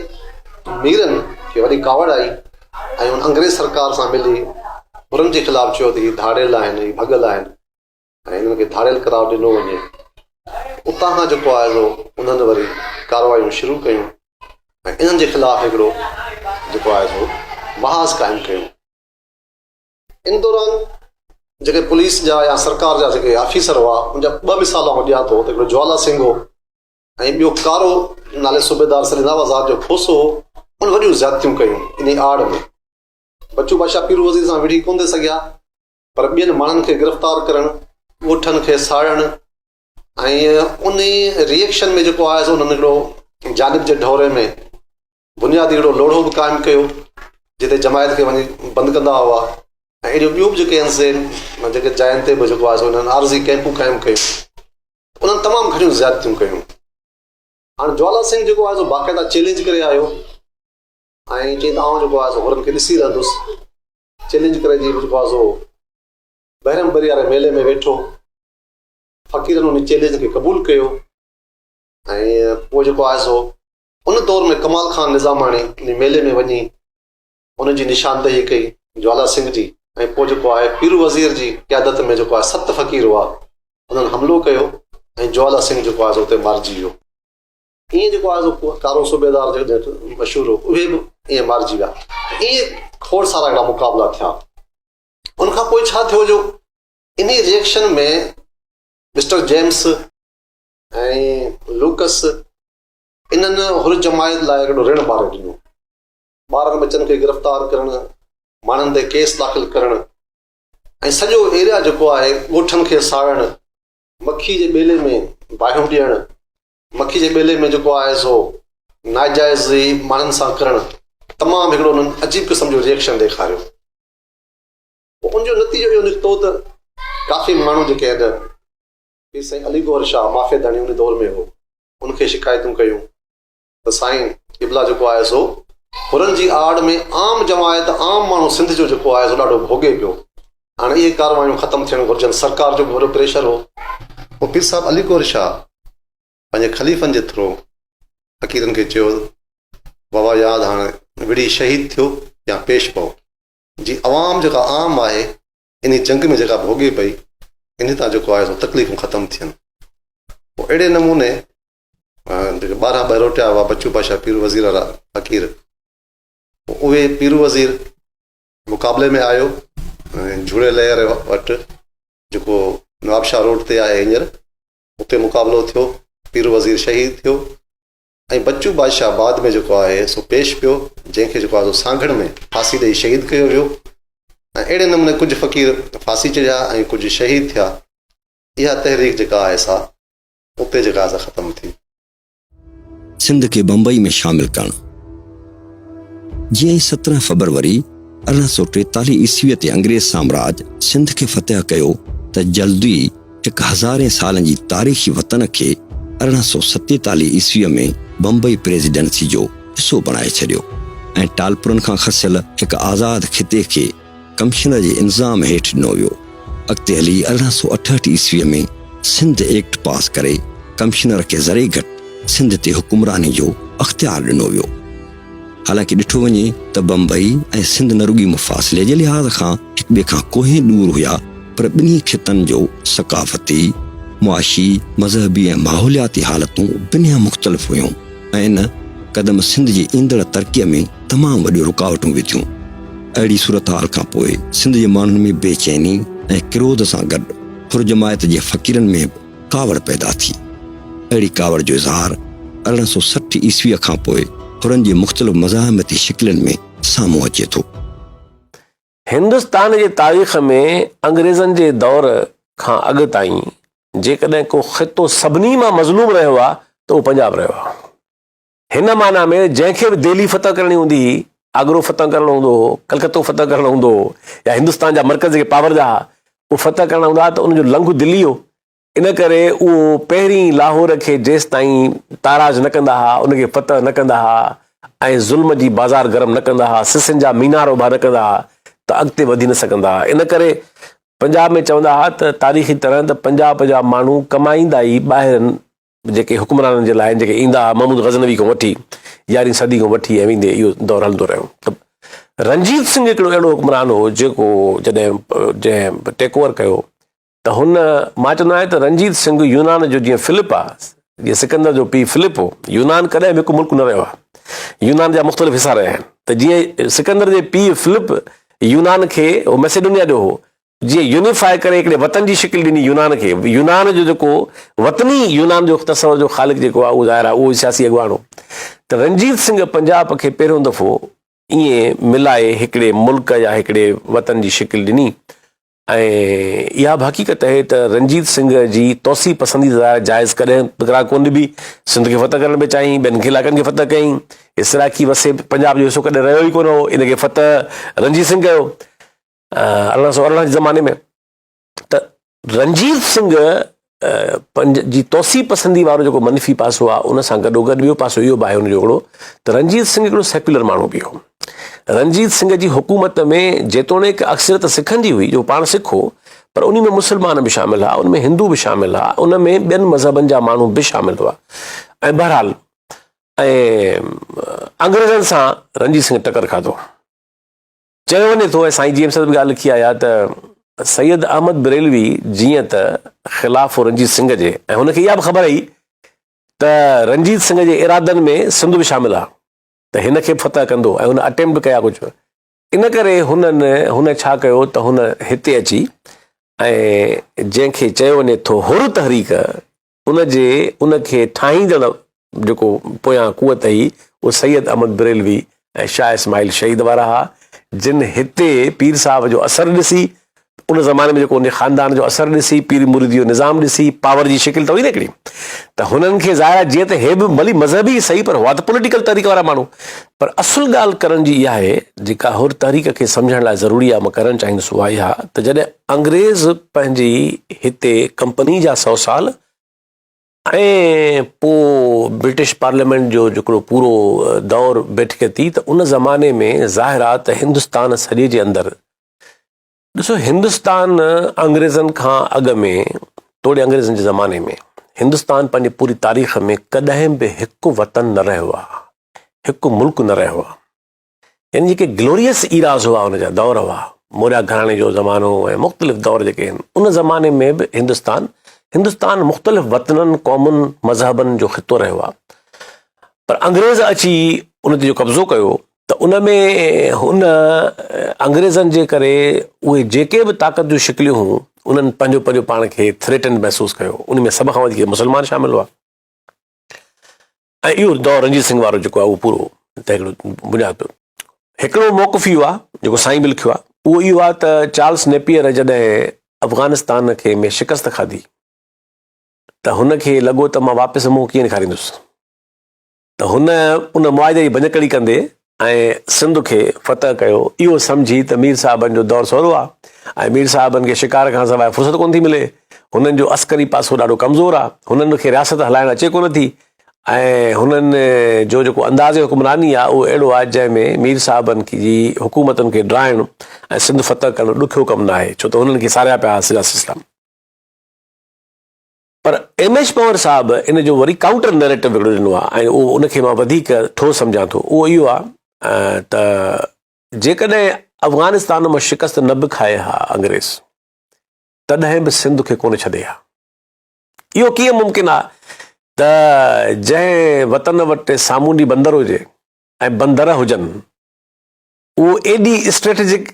मीरनि खे वॾी कावड़ आई ऐं उन अंग्रेज़ सरकार सां मिली हुननि जे ख़िलाफ़ चयो त हीअ धाड़ियल आहिनि, हीअ भॻल आहिनि ऐं हिननि खे धाड़ियल करार ॾिनो वञे। उतां खां जेको आहे सो उन्हनि वरी कारवायूं शुरू कयूं ऐं इन्हनि जे ख़िलाफ़ हिकिड़ो जेको आहे सो महाज़ क़ाइमु कयूं। इन दौरान जेके पुलिस जा या सरकार जा जेके ऑफिसर हुआ उनजा 2 मिसाल ॾियां थो त हिकिड़ो ज्वाला सिंह हो ऐं ॿियो कारो नाले सूबेदार सलीनाब आज़ाद जो खोसो हो। उन वॾियूं ज़्यादतियूं कयूं इन आड़ में। बच्चू बादशाह पीरू वज़ीर सां विड़ी कोन थे सघिया, पर ॿियनि माण्हुनि खे गिरफ़्तार करणु, ॻोठनि खे साड़णु ऐं उन रिएक्शन में जेको आहे सो उन्हनि हिकिड़ो जानिब जे ढोरे में बुनियादी हिकिड़ो लोढ़ो बि क़ाइमु कयो जिते जमायत खे वञी बंदि कंदा हुआ ऐं अहिड़ियूं ॿियूं बि जेके आहिनि जेके जायुनि ते बि जेको आहे सो उन्हनि आर्ज़ी कैंपूं क़ाइमु कयूं। उन्हनि तमामु घणियूं ज़्यादतियूं कयूं। हाणे ज्वाला सिंह जेको आहे सो बाक़ाइदा चैलेंज करे आयो ऐं चई त आउं जेको आहे सो हुननि खे ॾिसी रहंदुसि। चैलेंज करे जी जेको आहे सो बहरम बरी वारे मेले में वेठो, फ़क़ीरनि उन चैलेंज खे क़बूलु कयो ऐं पोइ जेको आहे सो उन दौर में कमाल ख़ान निज़ामाणी इन मेले में वञी उनजी निशानदेही कई ज्वाला सिंह जी ऐं पोइ जेको आहे पीरू वज़ीर जी क़यादत में जेको आहे 7 फ़क़ीर हुआ उन्हनि हमिलो कयो ऐं ज्वाला सिंह जेको आहे सो उते मारिजी वियो। ईअं जेको आहे सो कारो सूबेदार जो मशहूरु हो उहे बि ईअं मारिजी विया। ईअं खोड़ सारा हिकिड़ा मुक़ाबला थिया। उनखां पोइ छा थियो जो इन रिएक्शन में मिस्टर जेम्स ऐं लूकस इन्हनि हुर जमायत लाइ हिकिड़ो ऋण ॿारे ॾिनो। ॿारनि बच्चनि खे गिरफ़्तार करणु, माण्हुनि ते केस दाख़िल करणु ऐं सॼो एरिया जेको आहे ॻोठनि खे साड़णु, मखी जे ॿेले में बाहियूं ॾियणु, मखी जे ॿेले में जेको आहे सो नाजाइज़ी माण्हुनि सां करणु, तमामु हिकिड़ो उन्हनि अजीब क़िस्म जो रिएक्शन ॾेखारियो। उनजो नतीजो इहो निकितो त काफ़ी माण्हू जेके आहिनि पीर साईं अली गौहर शाह माफ़ेदानी उन दौर में हो, उनखे शिकायतूं कयूं त साईं क़िबला जेको आहे सो हुरनि जी आड़ में आम जमायत आम माण्हू सिंध जो जेको आहे सो ॾाढो भोॻे पियो। हाणे इहे कारवायूं ख़तमु थियणु घुरिजनि। सरकार जो वॾो प्रेशर हो। पोइ पीर साहब अली गौहर शाह पंहिंजे ख़लीफ़नि जे थ्रू फ़क़ीरनि खे चयो बाबा यादि हाणे विड़ी शहीद थियो या पेश पओ जी अवाम जेका आम आहे इन जंग में जेका भोॻे पई इन तां जेको आहे सो तकलीफ़ूं ख़तमु थियनि। पोइ अहिड़े नमूने जेके 12 बहिरोटिया हुआ बच्चू बादशाह पीर वज़ीर वारा फ़क़ीर, उहे पीर वज़ीर मुक़ाबले में आयो ऐं झूड़े लहर वटि जेको नवाबशाह रोड ते आहे हींअर उते मुक़ाबिलो थियो। पीर वज़ीर शहीद थियो ऐं बच्चू बादशाह बाद में जेको आहे सो पेश पियो, जंहिंखे जेको आहे सो सांगड़ में फांसी ॾेई शहीद कयो वियो ऐं अहिड़े नमूने कुझु फ़क़ीर फांसी चढ़िया ऐं कुझु शहीद थिया। इहा तहरीक जेका आहे सा उते जेका आहे ख़तमु थी। सिंध खे बम्बई में शामिल करणु। जीअं ई 17 फरवरी 1843 ईस्वीअ ते अंग्रेज़ साम्राज सिंध खे फतह कयो त जल्दी 1000 सालनि जी तारीख़ी वतन खे 1847 ईस्वीअ में बम्बई प्रेसिडेंसी जो हिसो बणाए छॾियो ऐं टालपुरनि खां खसियल हिकु आज़ाद खिते खे कमिश्नर जे इंतज़ाम हेठि ॾिनो वियो। अॻिते हली 1868 ईस्वीअ में सिंध एक्ट पास करे कमिश्नर खे ज़रे घटि सिंध ते हुकुमरानी जो अख़्तियार ॾिनो वियो। हालांकि ॾिठो वञे त बम्बई ऐं सिंध न रुॻी मुफ़ासिले जे लिहाज़ खां हिक ॿिए खां कोहे दूर हुया, पर ॿिन्ही खितनि जो सक़ाफ़ती, मुआशी, मज़हबी ऐं माहौलियाती हालतूं बिन्हियां मुख़्तलिफ़ हुयूं ऐं इन क़दम सिंध जी ईंदड़ तरक़ीअ में तमामु वॾियूं रुकावटूं विधियूं। अहिड़ी सूरत हाल खां पोइ सिंध जे माण्हुनि में बेचैनी ऐं क्रोध सां गॾु हुरजमायत जे फ़क़ीरनि में कावड़ पैदा थी। अहिड़ी कावड़ जो इज़हार 1860 ईस्वीअ खां पोइ हुरनि जी मुख़्तलिफ़ मज़ाहिमती शिकिलनि में साम्हूं अचे थो। हिंदुस्तान जे तारीख़ में अंग्रेज़नि जे दौर खां अॻु ताईं जेकॾहिं को ख़ितो सभिनी मां मज़लूम रहियो आहे त उहो पंजाब रहियो आहे। हिन माना में जंहिंखे बि दिल्ली फतह करणी हूंदी हुई, आगरो फतह करणो हूंदो हो, कलकत्तो फतह करणो हूंदो हो, या हिंदुस्तान जा मर्कज़ जेके पावर जा उहो फतह करणा हूंदा त उनजो लंघु दिल्ली हो। इन करे उहो पहिरीं लाहौर खे जेसि ताईं ताराज न कंदा हुआ, उनखे फतह न कंदा हुआ ऐं ज़ुल्म जी बाज़ार गरम न कंदा हुआ, सिसनि जा मीनार उभा न कंदा हुआ त अॻिते वधी न सघंदा हुआ। इन करे पंजाब में चवंदा हुआ त तारीख़ी तरह त पंजाब जा माण्हू कमाईंदा ई ॿाहिरि जेके हुकुमराननि जे लाइ जेके ईंदा हुआ, महमूद गज़नवी खां वठी 11वीं सदी खां वठी ऐं वेंदे इहो दौरु हलंदो रहियो। त रंजीत सिंह हिकिड़ो अहिड़ो हुकुमरान हो जेको जंहिं टेक ओवर कयो त हुन, मां चवंदो आहियां त रंजीत सिंह यूनान जो जीअं फिलिप आहे, जीअं सिकंदर जो पीउ फिलिप हो, यूनान कॾहिं बि हिकु मुल्क न रहियो आहे। यूनान जा मुख़्तलिफ़ हिसा रहिया आहिनि। त जीअं सिकंदर जे पीउ फिलिप यूनान खे मैसेडोनिया जो हो, जीअं यूनिफाई करे हिकिड़े वतन जी शिकिल ॾिनी यूनान खे, यूनान जो जेको वतनी यूनान जो तस्वर जो ख़ालिक जेको आहे उहो ज़ाहिर आहे उहो सियासी अॻुवान हो। त रंजीत सिंह पंजाब खे पहिरियों दफ़ो ईअं मिलाए हिकिड़े मुल्क या हिकिड़े वतन जी शिकिल ॾिनी ऐं इहा बि हक़ीक़त आहे त रंजीत सिंह जी तौसी पसंदीदा जाइज़ कॾहिं तकरार कोन ॾिबी। सिंध खे फतह करण में चाहिं, ॿियनि खे इलाइक़नि खे फतह कयईं, इसराइकी वसे पंजाब जो हिसो कॾहिं रहियो ई कोन हो, इनखे फतह रंजीत सिंह कयो 1818 जे ज़माने में। त रंजीत सिंह जी तौसी पसंदी वारो जेको मनफ़ी पासो आहे उन सां गॾोगॾु ॿियो पासो इहो बि आहे हुनजो हिकिड़ो त रंजीत सिंह हिकिड़ो सेक्युलर माण्हू बि हो। रंजीत सिंह जी हुकूमत में जेतोणीकि अक्सरियत सिखनि जी हुई, जो पाण सिख हो, पर उन में मुस्लमान बि शामिल हुआ, उन में हिंदू बि शामिल हुआ, उन में ॿियनि मज़हबनि जा माण्हू बि शामिल हुआ। ऐं बहरहाल ऐं अंग्रेज़नि सां रंजीत सिंह टकर खाधो। चयो वञे थो, ऐं साईं जी एम साहिब ॻाल्हि लिखी आया त सैयद अहमद बरेलवी जीअं त ख़िलाफ़ हो रंजीत सिंह जे, ऐं हुनखे इहा बि ख़बर हुई त रंजीत सिंह जे इरादनि में सिंध बि शामिल आहे, त हिन खे फतह कंदो, ऐं हुन अटेम्प्ट कया कुझु। इन करे हुन छा कयो त हुन हिते अची ऐं जंहिंखे चयो वञे थो हुर तहरीक, उनखे ठाहींदड़ जेको पोयां कुवत हुई उहो सैयद अहमद बरेलवी ऐं शाह इस्माइल शहीद वारा हुआ, जिन हिते पीर साहब जो असरु ॾिसी, उन ज़माने में जेको उन ख़ानदान जो असरु ॾिसी, पीर मुरीदी जो निज़ाम ॾिसी, पावर जी शिकिल त हुई न हिकिड़ी, त हुननि खे ज़ाहिर जीअं त हे बि भली मज़हबी सही, पर हुआ त पॉलिटिकल तहरीक वारा माण्हू। पर असुल ॻाल्हि करण जी इहा आहे जेका हुर तहरीक खे सम्झण लाइ ज़रूरी आहे, मां करणु चाहींदुसि, उहा इहा त जॾहिं अंग्रेज़ पंहिंजी हिते कंपनी जा 100 साल ऐं पोइ ब्रिटिश पार्लियामेंट जो हिकिड़ो पूरो दौरु बैठक थी, त उन ज़माने में ज़ाहिर आहे त हिंदुस्तान सॼे जे अंदरि, ॾिसो हिंदुस्तान अंग्रेज़नि खां अॻु में, तोड़े अंग्रेज़नि जे ज़माने में हिंदुस्तान पंहिंजी पूरी तारीख़ में कॾहिं बि हिकु वतन न रहियो आहे, हिकु मुल्क न रहियो आहे। यानी जेके ग्लोरियस ईराज़ हुआ, हुनजा दौर हुआ, मौर्या घराणे जो ज़मानो ऐं मुख़्तलिफ़ दौर जेके आहिनि, उन ज़माने में बि हिंदुस्तान मुख़्तलिफ़ वतननि, क़ौमुनि, मज़हबनि जो ख़ितो रहियो आहे। पर अंग्रेज़ अची उन ते जो कब्ज़ो कयो त उन में हुन अंग्रेज़नि जे करे उहे जेके बि ताक़त जूं शिकिलियूं हुयूं, उन्हनि पंहिंजो पंहिंजो पाण खे थ्रेटन महसूसु कयो। उन में सभ खां वधीक मुस्लमान शामिल हुआ। ऐं इहो दौरु रंजीत सिंह वारो जेको आहे उहो पूरो त हिकिड़ो बुनियादु हिकिड़ो मौक़िफ़ इहो आहे जेको साईं बि लिखियो आहे उहो इहो आहे त चार्ल्स नेपियर जॾहिं अफ़गानिस्तान खे में शिकस्त खाधी त हुनखे लॻो त मां वापसि मुंहुं कीअं ॾेखारींदुसि, त हुन उन मुआदे जी भञकड़ी कंदे ऐं सिंध खे फ़तह कयो, इहो सम्झी त मीर साहिबनि जो दौरु सवलो आहे ऐं मीर साहिबनि खे शिकार खां सवाइ फ़ुर्सत कोन थी मिले, हुननि जो अस्करी पासो ॾाढो कमज़ोर आहे, हुननि खे रियासत हलाइण अचे कोन थी ऐं हुननि जो जेको अंदाज़ हुकुमरानी आहे उहो अहिड़ो आहे जंहिंमें मीर साहिबनि जी हुकूमतुनि खे ड्राइणु ऐं सिंध फ़तह करणु ॾुखियो कमु न आहे, छो त हुननि खे सारिया पिया सिधा सिस्टम। पर एम एच पवर साहिबु इन जो वरी काउंटर नैरेटिव हिकिड़ो ॾिनो आहे ऐं उहो उनखे मां वधीक ठोस सम्झां थो। उहो इहो आहे त जेकॾहिं अफ़गानिस्तान मां शिकस्त न बि खाए हा अंग्रेज़, तॾहिं बि सिंध खे कोन छॾे हा। इहो कीअं मुमकिन आहे त जंहिं वतन वटि सामूंडी बंदर हुजे ऐं बंदर हुजनि, उहो एॾी स्ट्रेटेजिक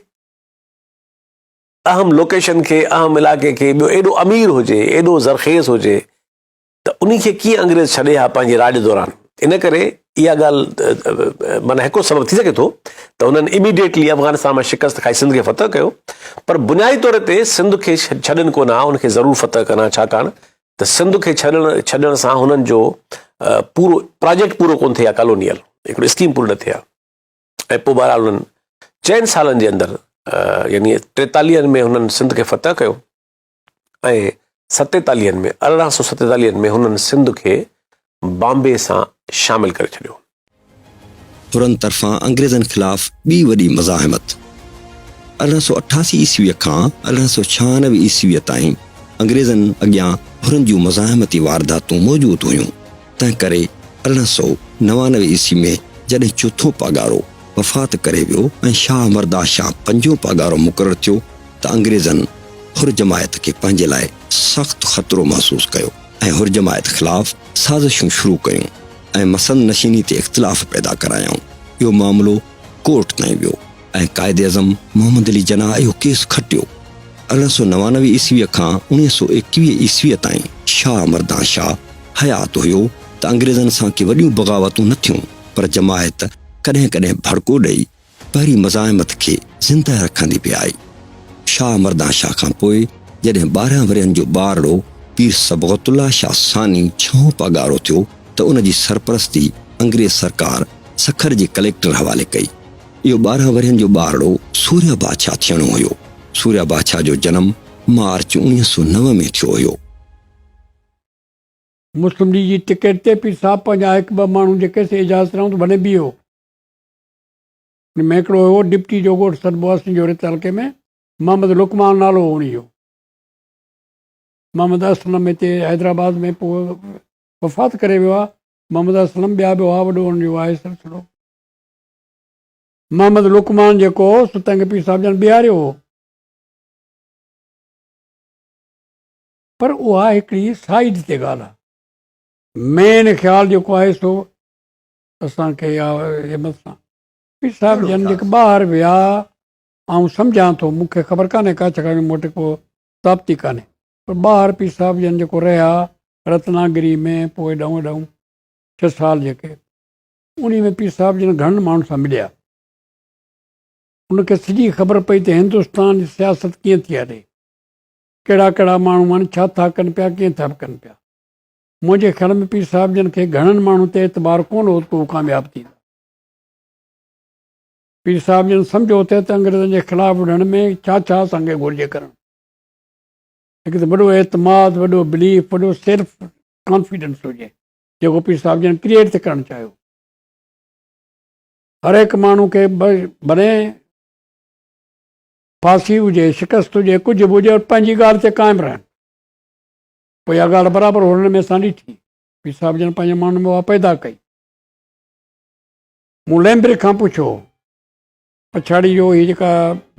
अहम लोकेशन खे, अहम इलाइक़े खे ॿियो एॾो अमीर हुजे, एॾो ज़रख़ेज़ हुजे, त उन खे कीअं अंग्रेज़ छॾे हा पंहिंजे राॼ दौरान। इन करे इहा ॻाल्हि माना हिकिड़ो सबबु थी सघे थो त हुननि इमीडिएटली अफ़गानिस्तान मां शिकस्त खाई सिंध खे फ़तह कयो, पर बुनियादी तौर ते सिंध खे छॾनि कोन हा, उनखे ज़रूरु फ़तह कनि, छाकाणि त सिंध खे छॾण सां हुननि जो पूरो प्रोजेक्ट पूरो कोन थिए हा, कॉलोनियल हिकिड़ो स्कीम पूरी न थिए हा। ऐं पोइ बहरहाल हुननि 4 सालनि जे अंदरि यानी 43 में हुननि सिंध खे फ़तह कयो ऐं 47 में 1847 में हुननि सिंध खे बॉम्बे सां शामिल करे छॾियो। हुननि तरफ़ां अंग्रेज़नि ख़िलाफ़ ॿी वॾी मज़ाहिमत 1888 ईस्वीअ खां 1896 ईस्वीअ ताईं अंग्रेज़नि अॻियां हुननि जूं मज़ाहिमती वारदातूं मौजूदु हुयूं। तंहिं करे 1899 ईस्वी में जॾहिं चोथों पगारो वफ़ात करे वियो ऐं शाह मर्दा शाह 5 पगारो मुक़ररु थियो त अंग्रेज़नि हुर जमायत खे पंहिंजे लाइ सख़्तु ख़तरो महसूसु कयो ऐं हुर जमायत ख़िलाफ़ साज़िशूं शुरू कयूं ऐं मसंद नशीनी ते इख़्तिलाफ़ पैदा करायाऊं। इहो मामिलो कोर्ट ताईं वियो ऐं क़ाइद अज़म मोहम्मद अली जना इहो केस खटियो। 1899 ईस्वीअ खां 1921 ईस्वीअ ताईं शाह मर्दा शाह हयात हुयो त अंग्रेज़नि सां के वॾियूं बग़ावतूं न थियूं, पर जमायत कॾहिं कॾहिं भड़को ॾेई पहिरीं मज़ाहिमत खे ज़िंदा रखंदी पई आई। शाह मर्दा शाह खां पोइ जॾहिं 12 वरियनि जो ॿारड़ो पीर सबग़तुल्लाह शाह सानी 6 पगारो थियो त उन जी सरपरस्ती अंग्रेज़ सरकार सखर जे कलेक्टर हवाले कई। इहो 12 वरियनि जो ॿारड़ो सूर्या बादशाह थियणो हुयो। सूर्या बादशाह जो जनम मार्च 1909 में थियो हुयो। मुस्लिम लीग जी टिकट ते पीर साहिब पंहिंजा 1-2 माण्हू जेके से इजाज़त रहूं त भले बीहो। में हिकिड़ो हुयो डिप्टी जो ॻोठु सदबवासी जो रित हल्के में मोहम्मद लुकमान नालो हो उन जो। मोहम्मद असलम हिते हैदराबाद में पोइ वफ़ात करे वियो आहे। मोहम्मद असलम ॿिया बि हुआ, वॾो हुनजो आहे सिलसिलो। मोहम्मद लुकमान जेको सो तंहिंखे पीर साहिब जन बीहारियो हो, पर उहा हिकिड़ी साइड ते ॻाल्हि आहे। मेन ख़्यालु जेको आहे सो असांखे हिमत सां पीर साहिब जन जेके ॿाहिरि विया, ऐं सम्झां थो, मूंखे ख़बर कान्हे का, छाकाणि मूं वटि को ताप्ती कान्हे, पर ॿाहिरि पीर साहिब जन जेको रहिया रत्नागिरी में, पोइ ॾऊं 6 साल जेके उन में पीर साहिब जन घणनि माण्हुनि सां मिलिया। उनखे सॼी ख़बर पई त हिंदुस्तान जी सियासत कीअं थी हले, कहिड़ा कहिड़ा माण्हू आहिनि, छा था कनि पिया, कीअं था कनि पिया। मुंहिंजे ख़्याल में पीर साहिब जन खे घणनि माण्हुनि ते एतबार कोन हो को कामयाबु थींदा। पीर साहिब जन सम्झो थे त अंग्रेज़नि जे ख़िलाफ़ु लड़ण में छा छा असांखे घुरिजे करणु। हिकु त वॾो एतमाद, वॾो बिलीफ, वॾो सेल्फ कॉन्फिडेंस हुजे, जेको पीर साहिब जन क्रिएट थी करणु चाहियो। हर हिकु माण्हू खे भले फांसी हुजे, शिकस्त हुजे, कुझु बि हुजे, पंहिंजी ॻाल्हि ते क़ाइमु रहनि। पोइ इहा ॻाल्हि बराबरि हुननि में असां ॾिठी। पीर साहिब जन पंहिंजे माण्हुनि में उहा पैदा कई। मूं लैम्ब्रिक खां पुछियो पछाड़ी जो, हीअ जेका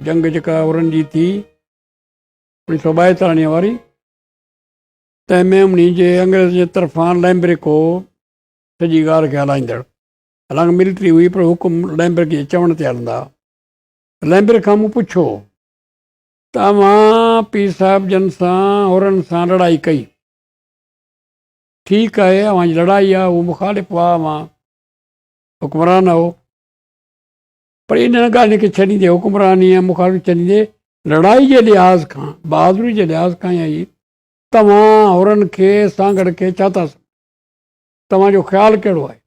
जंग जेका उन्हनि जी थी 1942 वारी, तंहिंमें उन जे अंग्रेज़ जे तरफ़ां लैम्ब्रिक हो सॼी ॻाल्हि खे हलाईंदड़। हालांकि मिलिट्री हुई, पर हुकुम लैम्ब्रिक जे चवण ते हलंदा। लैम्ब्रिक खां मूं पुछियो, तव्हां पीर साहिब जन सां हुरनि सां लड़ाई कई, ठीकु आहे, अव्हांजी लड़ाई आहे, उहो मुखालिफ़ हुआ, अव्हां हुकुमरान हो, पर इन्हनि ॻाल्हियुनि खे छॾींदे हुकुमरानी या मुखालिफ़ छॾींदे लड़ाई जे लिहाज़ खां बहादुरी जे लिहाज़ खां ई तव्हां होरनि खे सांगड़ खे छा था सम्झो, तव्हांजो ख़्यालु कहिड़ो आहे?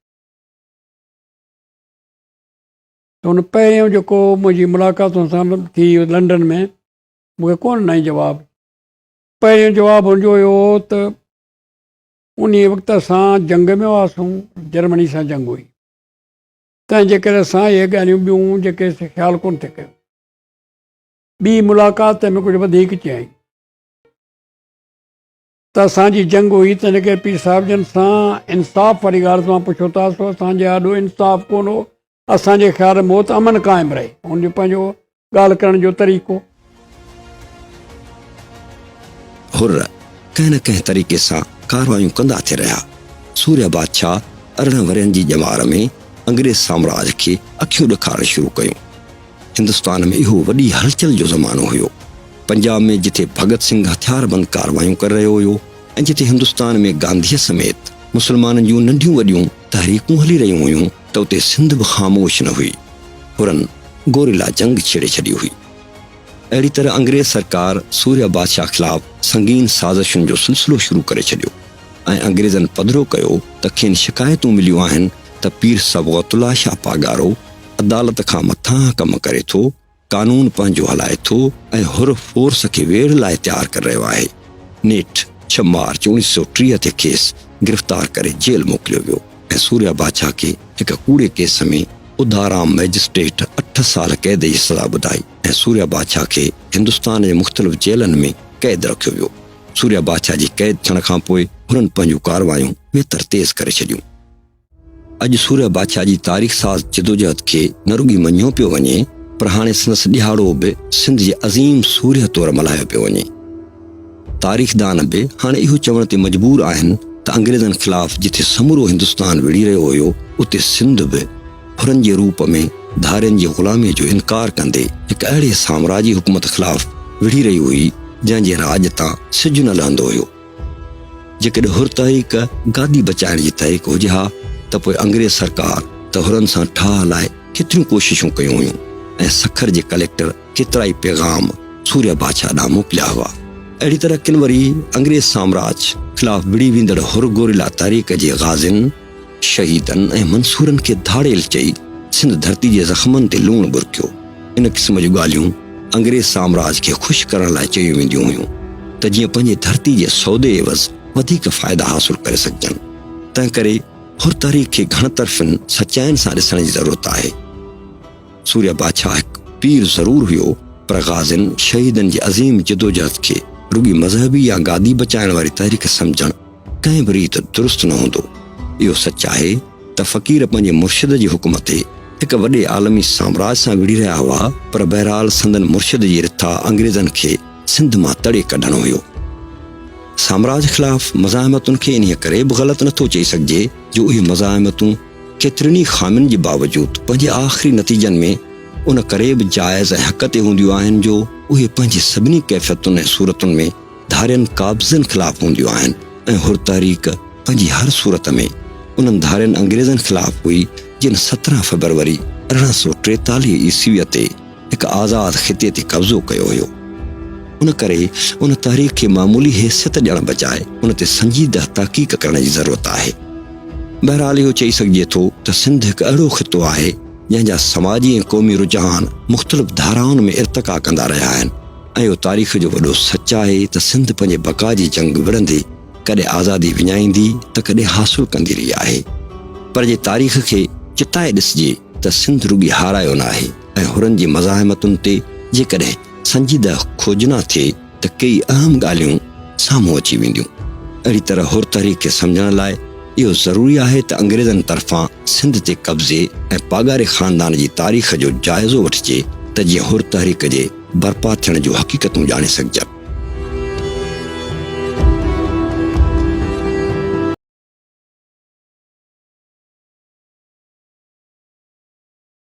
त हुन पहिरियों जेको मुंहिंजी मुलाक़ातुनि सां थी लंडन में मूंखे कोन ॾिनई जवाबु। पहिरियों जवाबु हुनजो हुयो त उन वक़्त असां जंग में हुआसीं, जर्मनी सां जंग हुई, तंहिंजे करे असां इहे ॻाल्हियूं ॿियूं जेके ख़्यालु कोन थिए कयो। ॿी मुलाक़ात में कुझु वधीक चयईं त असांजी जंग हुई, तंहिंजे करे पीर साहिब जन सां इंसाफ़ वारी ॻाल्हि तव्हां पुछो था, सो असांजे ॾाढो इंसाफ़ कोन हो, असांजे ख़्याल में हो त अमन क़ाइमु रहे, हुनजो पंहिंजो ॻाल्हि करण जो तरीक़ो। हुर कंहिं न कंहिं तरीक़े सां कारवायूं कंदा थिए रहिया। सूर्य बादशाह 18 वरनि जी ॼमार में अंग्रेज़ साम्राज्य खे अखियूं ॾेखारणु शुरू कयूं। हिंदुस्तान में इहो वॾी हलचल जो ज़मानो हुयो। पंजाब में जिथे भगत सिंह हथियारबंद कारवायूं करे रहियो हुयो ऐं जिथे हिंदुस्तान में गांधीअ समेत मुस्लमाननि जूं नंढियूं वॾियूं तहरीकूं हली रहियूं हुयूं, त उते सिंध बि ख़ामोश न हुई। हुरनि गोरिला जंग छेड़े छॾी हुई। अहिड़ी तरह अंग्रेज़ सरकार सूर्य बादशाह ख़िलाफ़ संगीन साज़िशुनि जो सिलसिलो शुरू करे छॾियो ऐं अंग्रेज़नि पधिरो कयो त खेनि शिकायतूं मिलियूं आहिनि त पीर सबग़तुल्लाह शाह पागारो अदालत खां मथां कमु करे थो, कानून पंहिंजो हलाए थो ऐं हुर फोर्स खे वेड़ लाइ तयारु करे रहियो आहे। नेठ 6 मार्च 1930 ते खेसि गिरफ़्तार करे जेल मोकिलियो वियो ऐं सूर्य बादशाह खे हिकु कूड़े केस में उदाराम मैजिस्ट्रेट 8 साल कैद जी सज़ा ॿुधाई ऐं सूर्य बादशाह खे हिंदुस्तान जे मुख़्तलिफ़ जेलनि में कैद रखियो वियो। सूर्य बादशाह जी कैद थियण खां पोइ हुननि पंहिंजूं कारवायूं बेहतर तेज़ करे छॾियूं। अॼु सूर्य बादशाह जी तारीख़ साज़ जदोजहद खे न रुॻी मञियो पियो वञे, पर हाणे संदसि ॾिहाड़ो बि सिंध जे अज़ीम सूर्य तौरु मल्हायो पियो वञे। तारीख़दान बि हाणे इहो चवण ते मजबूर आहिनि त अंग्रेज़नि ख़िलाफ़ जिथे समूरो हिंदुस्तान विड़ी रहियो हुयो, उते सिंध बि हुरनि जे रूप में धारियुनि जी ग़ुलामीअ जो इनकार कंदे हिकु अहिड़े साम्राजी हुकूमत ख़िलाफ़ विड़ी रही हुई जंहिंजे राज तां सिज न लहंदो हुयो। जेकॾहिं हुर तहरीक गादी बचाइण जी तहरीक हुजे हा त पोइ अंग्रेज़ सरकार त हुरनि सां ठाह लाइ केतिरियूं कोशिशूं कयूं हुयूं ऐं सखर जे कलेक्टर केतिरा ई पैगाम सूर्य बादशाह ॾांहुं मोकिलिया हुआ। अहिड़ी तरह किन वरी अंग्रेज़ साम्राज्य ख़िलाफ़ विड़ी वेंदड़ हुर गोरिला तहरीक जे गाज़िन, शहीदनि ऐं मंसूरनि खे धाड़ेल चई सिंध धरती जे ज़ख़्मनि ते लूणु बुरकियो। इन क़िस्म जूं ॻाल्हियूं अंग्रेज़ साम्राज्य खे ख़ुशि करण लाइ चयूं वेंदियूं हुयूं त जीअं पंहिंजे धरती जे सौदे एवज़ वधीक फ़ाइदा हासिल करे सघजनि। तंहिं करे हुर तहरीक खे घणतरफ़नि सचाइनि सां ॾिसण जी ज़रूरत आहे। सूर्य बादशाह हिकु पीर ज़रूर हुयो, पर गाज़िन शहीदनि जे अज़ीम जदोजहद खे रुॻी मज़हबी या गादी बचाइण वारी तहरीक सम्झणु कंहिं बि रीति दुरुस्त न हूंदो। इहो सच आहे त फ़क़ीर पंहिंजे मुर्शिद जी हुकुम ते हिकु वॾे आलमी साम्राज्य सां विड़ी रहिया हुआ, पर बहरहाल संदन मुर्शिद जी रिथा अंग्रेज़नि खे सिंध मां तड़े कढणो हुयो। साम्राज्य ख़िलाफ़ मज़ाहिमतुनि खे इन करे बि ग़लति नथो चई सघिजे जो उहे मज़ाहिमतूं केतिरनि ई ख़ामियुनि जे बावजूदु पंहिंजे आख़िरी नतीजनि में उन करे बि जाइज़ ऐं हक़ ते हूंदियूं आहिनि जो उहे पंहिंजी सभिनी कैफ़ियतुनि ऐं सूरतुनि में धारियनि क़ाबिज़नि ख़िलाफ़ हूंदियूं आहिनि ऐं हुर तहरीक पंहिंजी हर सूरत में उन्हनि धारियनि अंग्रेज़नि ख़िलाफ़ हुई जिन 17 फरवरी 1843 ईस्वीअ ते हिकु आज़ाद ख़िते ते कब्ज़ो कयो हुयो। उन करे उन तहरीक खे मामूली हैसियत ॾियण बजाए उन ते संजीदह तहक़ीक़ करण जी ज़रूरत आहे। बहरहाल इहो चई सघिजे थो त सिंध हिकु अहिड़ो ख़ितो आहे जंहिंजा समाजी ऐं क़ौमी रुझान मुख़्तलिफ़ धाराउनि में इर्तिक़ा कंदा रहिया आहिनि ऐं इहो तारीख़ जो वॾो सच आहे त सिंध पंहिंजे बक़ा जी जंग विड़ंदे कॾहिं आज़ादी विञाईंदी त कॾहिं हासिल कंदी रही आहे। पर जे तारीख़ खे चिटाए ॾिसिजे त सिंध रुॻी हारायो न आहे ऐं हुरनि जी मज़ाहिमतुनि ते जेकॾहिं संजीदह खोजना थिए त कई अहम ॻाल्हियूं साम्हूं अची वेंदियूं। अहिड़ी तरह हुर तहरीक खे सम्झण लाइ इहो ज़रूरी आहे त अंग्रेज़नि तरफ़ां सिंध ते कब्ज़े ऐं पागारे ख़ानदान जी तारीख़ जो जाइज़ो वठिजे त जीअं हुर तहरीक जे बर्पा थियण जूं हक़ीक़तूं ॼाणे सघजनि।